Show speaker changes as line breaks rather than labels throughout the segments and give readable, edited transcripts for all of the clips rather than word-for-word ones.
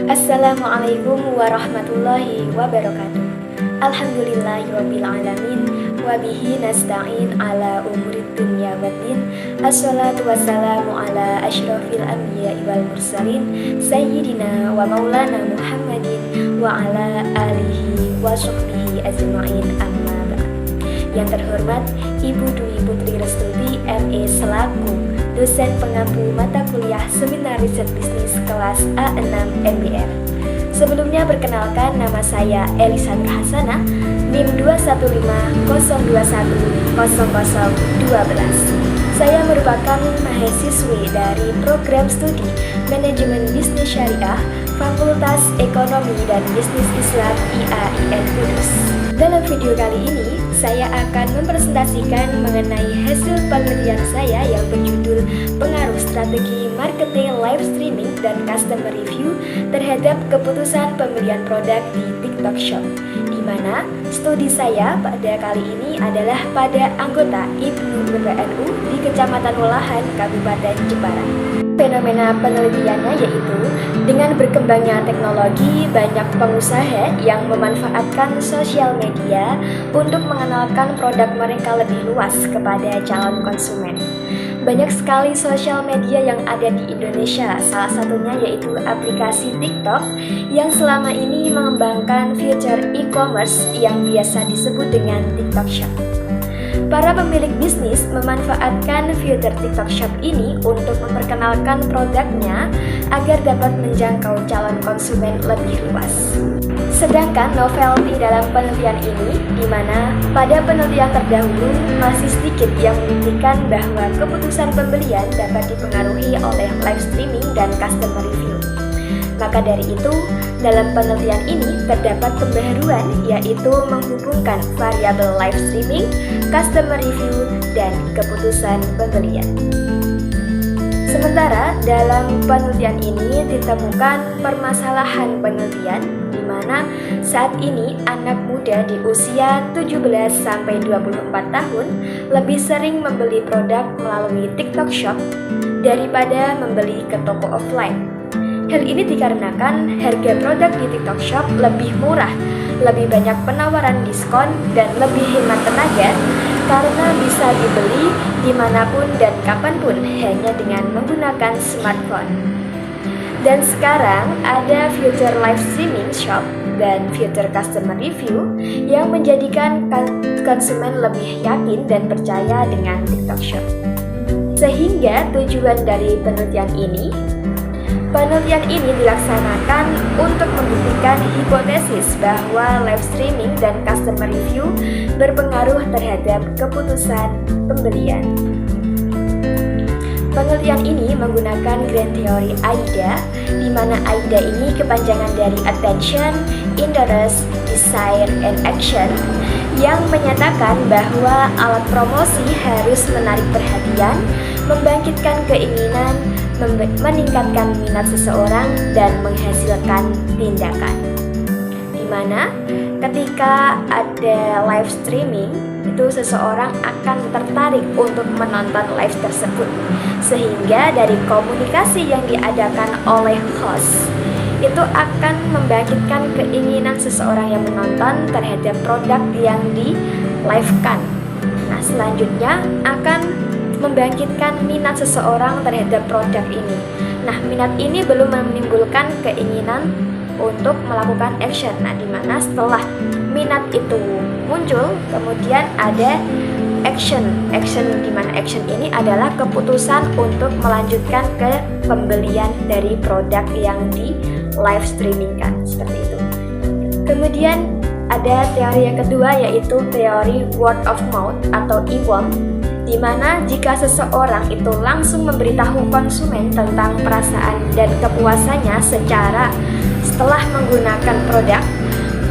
Assalamualaikum warahmatullahi wabarakatuh. Alhamdulillahirabbil alamin wa bihi nasta'in ala umurid dunya waddin. Assalatu wassalamu ala asyrafil anbiya'i wal mursalin sayyidina wa maulana Muhammadin wa ala alihi wa sahbihi ajma'in, amma ba'd. Yang terhormat Ibu Dwi Putri Restuti ME selaku dosen pengampu mata kuliah Seminar Riset Bisnis kelas A6 MBR. Sebelumnya perkenalkan, nama saya Elisandra Hasanah, NIM 215210012. Saya merupakan mahasiswi dari program studi Manajemen Bisnis Syariah Fakultas Ekonomi dan Bisnis Islam IAIN Kudus. Dalam video kali ini, saya akan mempresentasikan mengenai hasil penelitian saya yang berjudul Pengaruh Strategi Marketing Live Streaming dan Customer Review terhadap keputusan pembelian produk di TikTok Shop, di mana studi saya pada kali ini adalah pada anggota IPNU PBNU di Kecamatan Welahan, Kabupaten Jepara. Fenomena penelitiannya yaitu dengan berkembangnya teknologi, banyak pengusaha yang memanfaatkan sosial media untuk mengenalkan produk mereka lebih luas kepada calon konsumen. Banyak sekali sosial media yang ada di Indonesia, salah satunya yaitu aplikasi TikTok yang selama ini mengembangkan fitur e-commerce yang biasa disebut dengan TikTok Shop. Para pemilik bisnis memanfaatkan fitur TikTok Shop ini untuk memperkenalkan produknya agar dapat menjangkau calon konsumen lebih luas. Sedangkan novelty dalam penelitian ini, di mana pada penelitian terdahulu masih sedikit yang membuktikan bahwa keputusan pembelian dapat dipengaruhi oleh live streaming dan customer review. Maka dari itu, dalam penelitian ini terdapat pembaharuan, yaitu menghubungkan variabel live streaming, customer review, dan keputusan pembelian. Sementara dalam penelitian ini ditemukan permasalahan penelitian di mana saat ini anak muda di usia 17-24 tahun lebih sering membeli produk melalui TikTok Shop daripada membeli ke toko offline. Hal ini dikarenakan harga produk di TikTok Shop lebih murah, lebih banyak penawaran diskon, dan lebih hemat tenaga karena bisa dibeli dimanapun dan kapanpun hanya dengan menggunakan smartphone. Dan sekarang ada fitur live streaming shop dan fitur customer review yang menjadikan konsumen lebih yakin dan percaya dengan TikTok Shop. Sehingga tujuan dari penelitian ini dilaksanakan untuk membuktikan hipotesis bahwa live streaming dan customer review berpengaruh terhadap keputusan pembelian. Penelitian ini menggunakan grand theory AIDA, di mana AIDA ini kepanjangan dari Attention, Interest, Desire, and Action, yang menyatakan bahwa alat promosi harus menarik perhatian, membangkitkan keinginan, meningkatkan minat seseorang, dan menghasilkan tindakan. Di mana ketika ada live streaming, itu seseorang akan tertarik untuk menonton live tersebut, sehingga dari komunikasi yang diadakan oleh host itu akan membangkitkan keinginan seseorang yang menonton terhadap produk yang di live-kan. Nah, selanjutnya akan membangkitkan minat seseorang terhadap produk ini. Nah, minat ini belum menimbulkan keinginan untuk melakukan action. Nah, dimana setelah minat itu muncul, kemudian ada action. Dimana action ini adalah keputusan untuk melanjutkan ke pembelian dari produk yang di live streaming kan, seperti itu. Kemudian ada teori yang kedua, yaitu teori word of mouth atau e-worm, di mana jika seseorang itu langsung memberitahu konsumen tentang perasaan dan kepuasannya setelah menggunakan produk,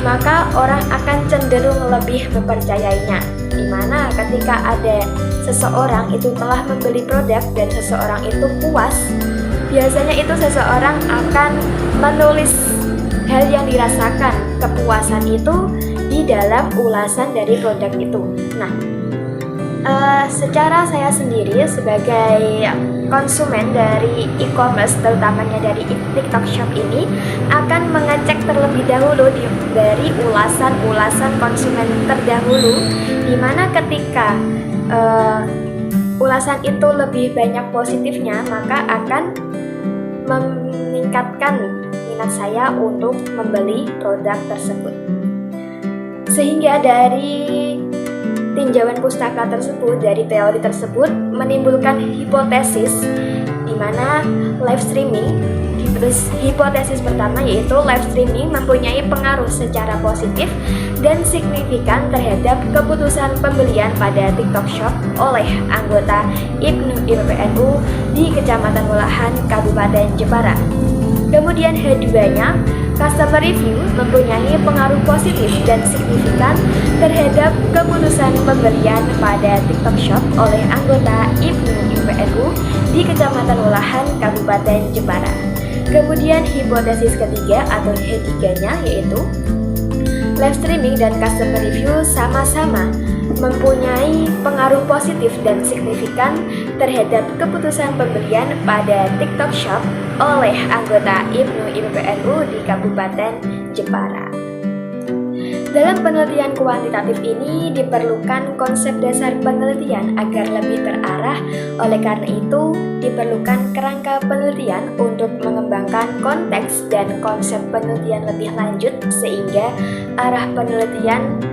maka orang akan cenderung lebih mempercayainya. Di mana ketika ada seseorang itu telah membeli produk dan seseorang itu puas, biasanya itu seseorang akan menulis hal yang dirasakan kepuasan itu di dalam ulasan dari produk itu. Nah, secara saya sendiri sebagai konsumen dari e-commerce, terutamanya dari TikTok Shop ini, akan mengecek terlebih dahulu dari ulasan konsumen terdahulu, di mana ketika ulasan itu lebih banyak positifnya, maka akan meningkatkan minat saya untuk membeli produk tersebut. Sehingga dari tinjauan pustaka tersebut, dari teori tersebut menimbulkan hipotesis di mana live streaming, hipotesis pertama yaitu live streaming mempunyai pengaruh secara positif dan signifikan terhadap keputusan pembelian pada TikTok Shop oleh anggota IPNU IPPNU di Kecamatan Welahan, Kabupaten Jepara. Kemudian keduanya, customer review mempunyai pengaruh positif dan signifikan terhadap keputusan pembelian pada TikTok Shop oleh anggota IPNU IPPNU di Kecamatan Welahan, Kabupaten Jepara. Kemudian hipotesis ketiga atau ketiganya yaitu live streaming dan customer review sama-sama mempunyai pengaruh positif dan signifikan terhadap keputusan pembelian pada TikTok Shop oleh anggota IPNU IPPNU di Kabupaten Jepara. Dalam penelitian kuantitatif ini diperlukan konsep dasar penelitian agar lebih terarah. Oleh karena itu, diperlukan kerangka penelitian untuk mengembangkan konteks dan konsep penelitian lebih lanjut sehingga arah penelitian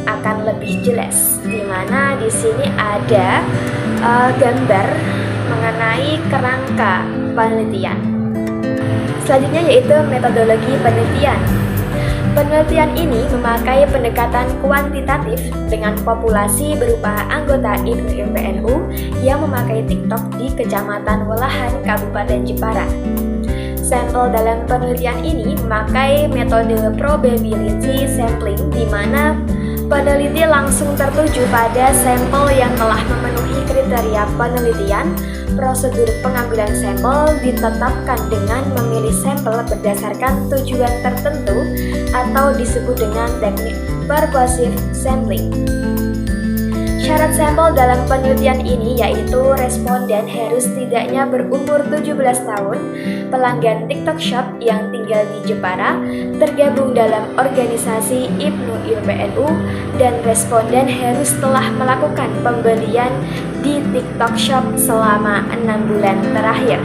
akan lebih jelas. Di mana di sini ada gambar mengenai kerangka penelitian. Selanjutnya yaitu metodologi penelitian. Penelitian ini memakai pendekatan kuantitatif dengan populasi berupa anggota IPNU IPPNU yang memakai TikTok di Kecamatan Welahan, Kabupaten Jepara. Sampel dalam penelitian ini memakai metode probability sampling di mana peneliti langsung tertuju pada sampel yang telah memenuhi kriteria penelitian. Prosedur pengambilan sampel ditetapkan dengan memilih sampel berdasarkan tujuan tertentu atau disebut dengan teknik purposive sampling. Syarat sampel dalam penelitian ini yaitu responden harus setidaknya berumur 17 tahun, pelanggan TikTok Shop yang tinggal di Jepara, tergabung dalam organisasi IPNU IPPNU, dan responden harus telah melakukan pembelian di TikTok Shop selama 6 bulan terakhir.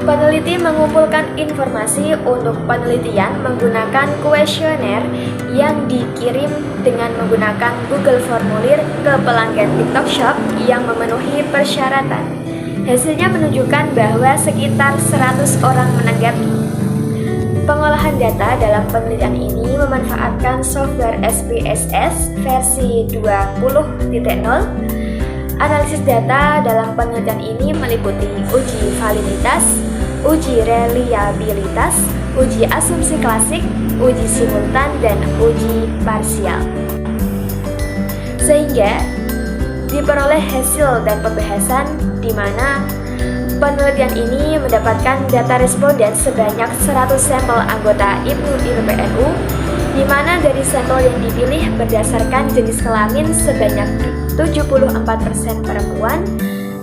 Peneliti mengumpulkan informasi untuk penelitian menggunakan kuesioner yang dikirim dengan menggunakan Google Formulir ke pelanggan TikTok Shop yang memenuhi persyaratan. Hasilnya menunjukkan bahwa sekitar 100 orang menanggapi. Pengolahan data dalam penelitian ini memanfaatkan software SPSS versi 20.0. Analisis data dalam penelitian ini meliputi uji validitas, uji reliabilitas, uji asumsi klasik, uji simultan, dan uji parsial. Sehingga diperoleh hasil dan pembahasan di mana penelitian ini mendapatkan data responden sebanyak 100 sampel anggota IPNU IPPNU, di mana dari sampel yang dipilih berdasarkan jenis kelamin sebanyak 74% perempuan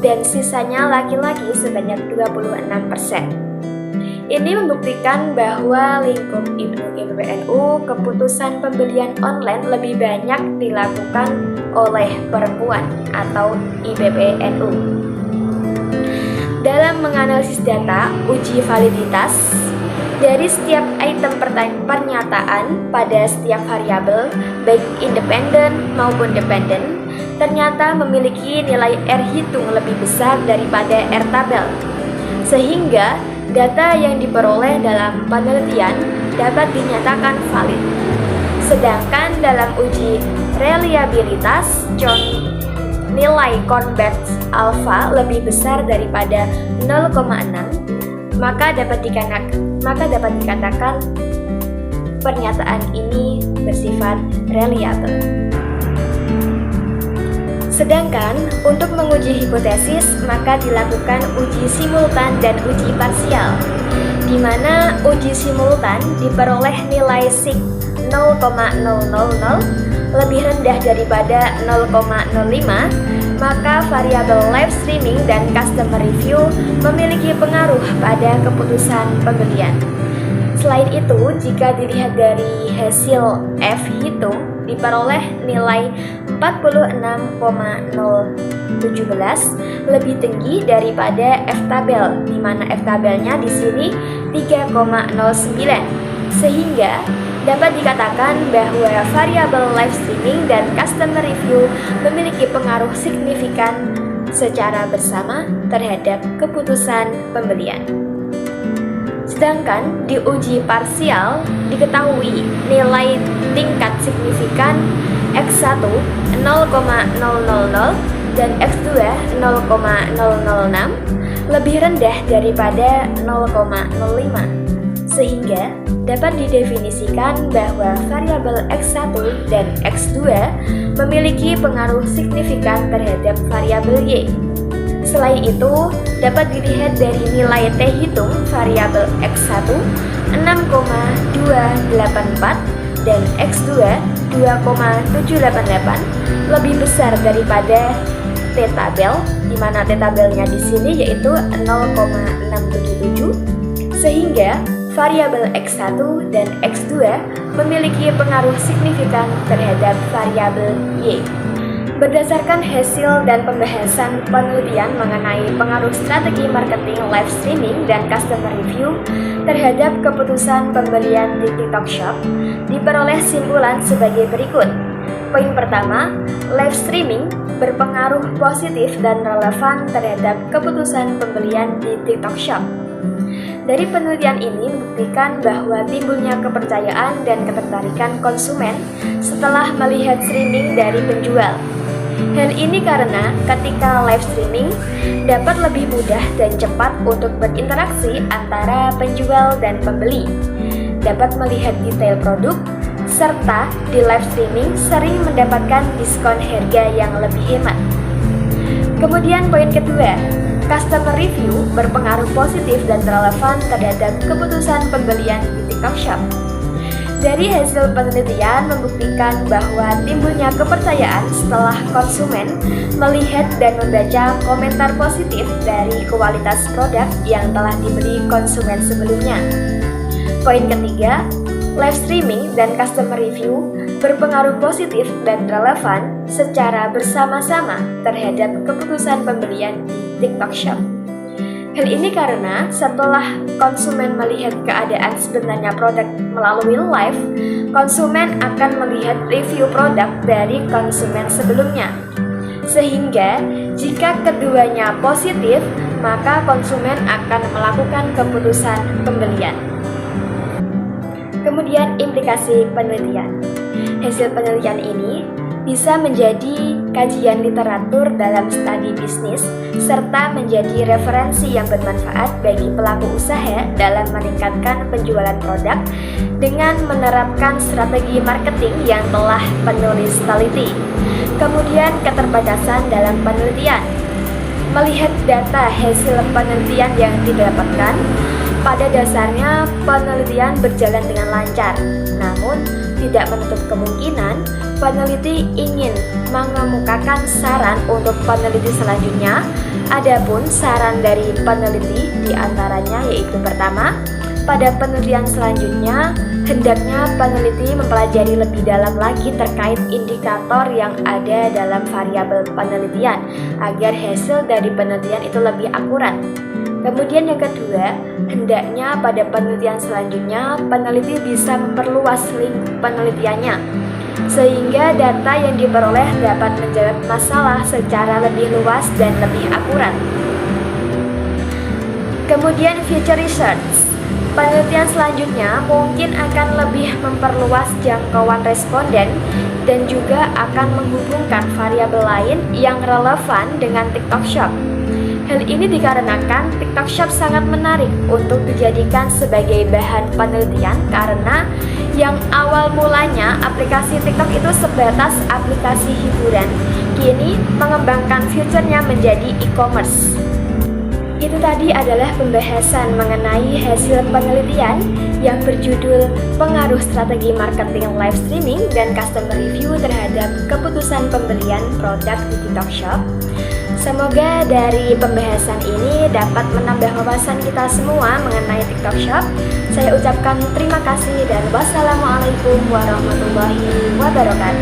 dan sisanya laki-laki sebanyak 26%. Ini membuktikan bahwa lingkup IPNU IPPNU keputusan pembelian online lebih banyak dilakukan oleh perempuan atau IPPNU. Dalam menganalisis data uji validitas dari setiap item pernyataan pada setiap variabel, baik independen maupun dependen, ternyata memiliki nilai R hitung lebih besar daripada R tabel. Sehingga data yang diperoleh dalam penelitian dapat dinyatakan valid. Sedangkan dalam uji reliabilitas, nilai converge alpha lebih besar daripada 0,6, maka dapat dikatakan pernyataan ini bersifat reliable. Sedangkan untuk menguji hipotesis maka dilakukan uji simultan dan uji parsial, di mana uji simultan diperoleh nilai sig 0,000 lebih rendah daripada 0,05 maka variabel live streaming dan customer review memiliki pengaruh pada keputusan pembelian. Selain itu, jika dilihat dari hasil F hitung, diperoleh nilai 46,017 lebih tinggi daripada F tabel, di mana F tabelnya di sini 3,09, sehingga dapat dikatakan bahwa variabel live streaming dan customer review memiliki pengaruh signifikan secara bersama terhadap keputusan pembelian. Sedangkan di uji parsial diketahui nilai tingkat signifikan X1 0,000 dan X2 0,006 lebih rendah daripada 0,05, sehingga dapat didefinisikan bahwa variabel X1 dan X2 memiliki pengaruh signifikan terhadap variabel Y. Selain itu, dapat dilihat dari nilai T hitung variabel X1 6,284 dan X2 2,788 lebih besar daripada T tabel, di mana T tabelnya di sini yaitu 0,677, sehingga variabel X1 dan X2 memiliki pengaruh signifikan terhadap variabel Y. Berdasarkan hasil dan pembahasan penelitian mengenai pengaruh strategi marketing live streaming dan customer review terhadap keputusan pembelian di TikTok Shop, diperoleh simpulan sebagai berikut. Poin pertama, live streaming berpengaruh positif dan relevan terhadap keputusan pembelian di TikTok Shop. Dari penelitian ini membuktikan bahwa timbulnya kepercayaan dan ketertarikan konsumen setelah melihat streaming dari penjual. Hal ini karena ketika live streaming dapat lebih mudah dan cepat untuk berinteraksi antara penjual dan pembeli, dapat melihat detail produk, serta di live streaming sering mendapatkan diskon harga yang lebih hemat. Kemudian poin kedua, customer review berpengaruh positif dan relevan terhadap keputusan pembelian di TikTok Shop. Dari hasil penelitian membuktikan bahwa timbulnya kepercayaan setelah konsumen melihat dan membaca komentar positif dari kualitas produk yang telah dibeli konsumen sebelumnya. Poin ketiga, live streaming dan customer review berpengaruh positif dan relevan secara bersama-sama terhadap keputusan pembelian di TikTok Shop. Hal ini karena setelah konsumen melihat keadaan sebenarnya produk melalui live, konsumen akan melihat review produk dari konsumen sebelumnya. Sehingga jika keduanya positif, maka konsumen akan melakukan keputusan pembelian. Kemudian implikasi penelitian. Hasil penelitian ini bisa menjadi kajian literatur dalam studi bisnis serta menjadi referensi yang bermanfaat bagi pelaku usaha dalam meningkatkan penjualan produk dengan menerapkan strategi marketing yang telah penulis teliti. Kemudian keterbatasan dalam penelitian. Melihat data hasil penelitian yang didapatkan, pada dasarnya penelitian berjalan dengan lancar, namun tidak menutup kemungkinan peneliti ingin mengemukakan saran untuk peneliti selanjutnya. Adapun saran dari peneliti diantaranya yaitu pertama, pada penelitian selanjutnya hendaknya peneliti mempelajari lebih dalam lagi terkait indikator yang ada dalam variabel penelitian agar hasil dari penelitian itu lebih akurat. Kemudian yang kedua, hendaknya pada penelitian selanjutnya peneliti bisa memperluas link penelitiannya sehingga data yang diperoleh dapat menjawab masalah secara lebih luas dan lebih akurat. Kemudian future research. Penelitian selanjutnya mungkin akan lebih memperluas jangkauan responden dan juga akan menghubungkan variabel lain yang relevan dengan TikTok Shop. Hal ini dikarenakan TikTok Shop sangat menarik untuk dijadikan sebagai bahan penelitian karena yang awal mulanya aplikasi TikTok itu sebatas aplikasi hiburan, kini mengembangkan fiturnya menjadi e-commerce. Itu tadi adalah pembahasan mengenai hasil penelitian yang berjudul Pengaruh Strategi Marketing Live Streaming dan Customer Review terhadap keputusan pembelian produk di TikTok Shop. Semoga dari pembahasan ini dapat menambah wawasan kita semua mengenai TikTok Shop. Saya ucapkan terima kasih dan wassalamualaikum warahmatullahi wabarakatuh.